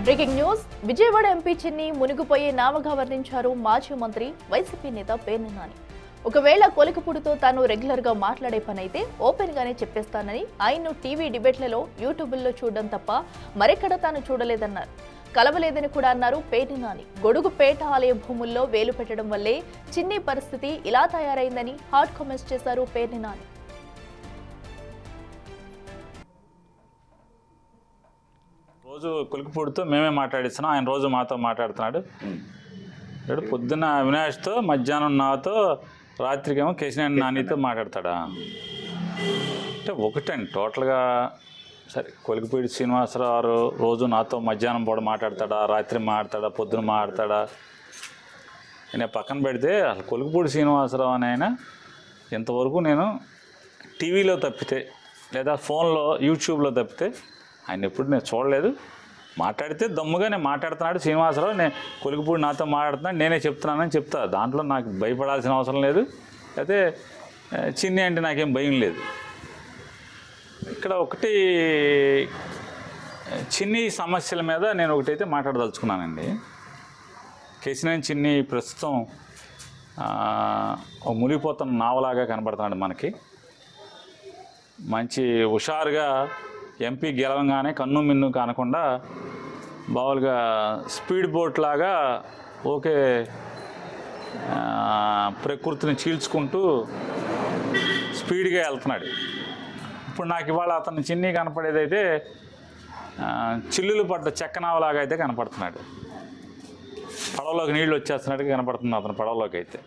Breaking news Vijayawada MP చిన్ని మునిగిపోయే నామగా వర్ణించారు మాజీ మంత్రి వైసీపీ నేత పేర్ని నాని. ఒకవేళ కొలికపూడితో తాను రెగ్యులర్ గా మాట్లాడే పనైతే ఓపెన్ గానే చెప్పేస్తానని ఆయన్ను టీవీ డిబేట్లలో యూట్యూబ్లో చూడడం తప్ప మరెక్కడ తాను చూడలేదన్నారు. కలవలేదని కూడా అన్నారు పేర్ని నాని. గొడుగుపేట ఆలయ భూముల్లో వేలు పెట్టడం వల్లే చిన్ని పరిస్థితి ఇలా తయారైందని హాట్ కామెంట్స్ చేశారు పేర్ని నాని. రోజు కొలికిపూడితో మేమే మాట్లాడిస్తున్నాం, ఆయన రోజు మాతో మాట్లాడుతున్నాడు. ఇప్పుడు పొద్దున్న అవినాష్తో, మధ్యాహ్నం నాతో, రాత్రికేమో కేశినేని నానితో మాట్లాడతాడా అంటే ఒకటండి టోటల్గా. సరే, కొలికిపూడి శ్రీనివాసరావు రోజు నాతో మధ్యాహ్నం పూట మాట్లాడతాడా, రాత్రి మాట్లాడతాడా, పొద్దున మాట్లాడతాడా నేను పక్కన పెడితే, అసలు కొలికిపూడి శ్రీనివాసరావు అని ఆయన ఇంతవరకు నేను టీవీలో తప్పితే లేదా ఫోన్లో యూట్యూబ్లో తప్పితే ఆయన ఎప్పుడు నేను చూడలేదు. మాట్లాడితే దమ్ముగా నేను మాట్లాడుతున్నాడు శ్రీనివాసరావు, నేను కొలికిపూడి నాతో మాట్లాడుతున్నాడు, నేనే చెప్తున్నానని చెప్తా. దాంట్లో నాకు భయపడాల్సిన అవసరం లేదు, అయితే చిన్ని అంటే నాకేం భయం లేదు. ఇక్కడ ఒకటి చిన్ని సమస్యల మీద నేను ఒకటైతే మాట్లాడదలుచుకున్నానండి. కేశినేని చిన్ని ప్రస్తుతం మునిగిపోతున్న నావలాగా కనబడుతున్నాడు మనకి. మంచి హుషారుగా ఎంపీ గెలవంగానే కన్ను మిన్ను కానకుండా బావులుగా స్పీడ్ బోట్ లాగా ఓకే ప్రకృతిని చీల్చుకుంటూ స్పీడ్గా వెళ్తున్నాడు. ఇప్పుడు నాకు ఇవాళ అతను చిన్ని కనపడేదైతే చిల్లులు పడ్డ చెక్కనావలాగా అయితే కనపడుతున్నాడు. పడవలోకి నీళ్ళు వచ్చేస్తున్నట్టుగా కనపడుతుంది అతను పడవలోకి అయితే.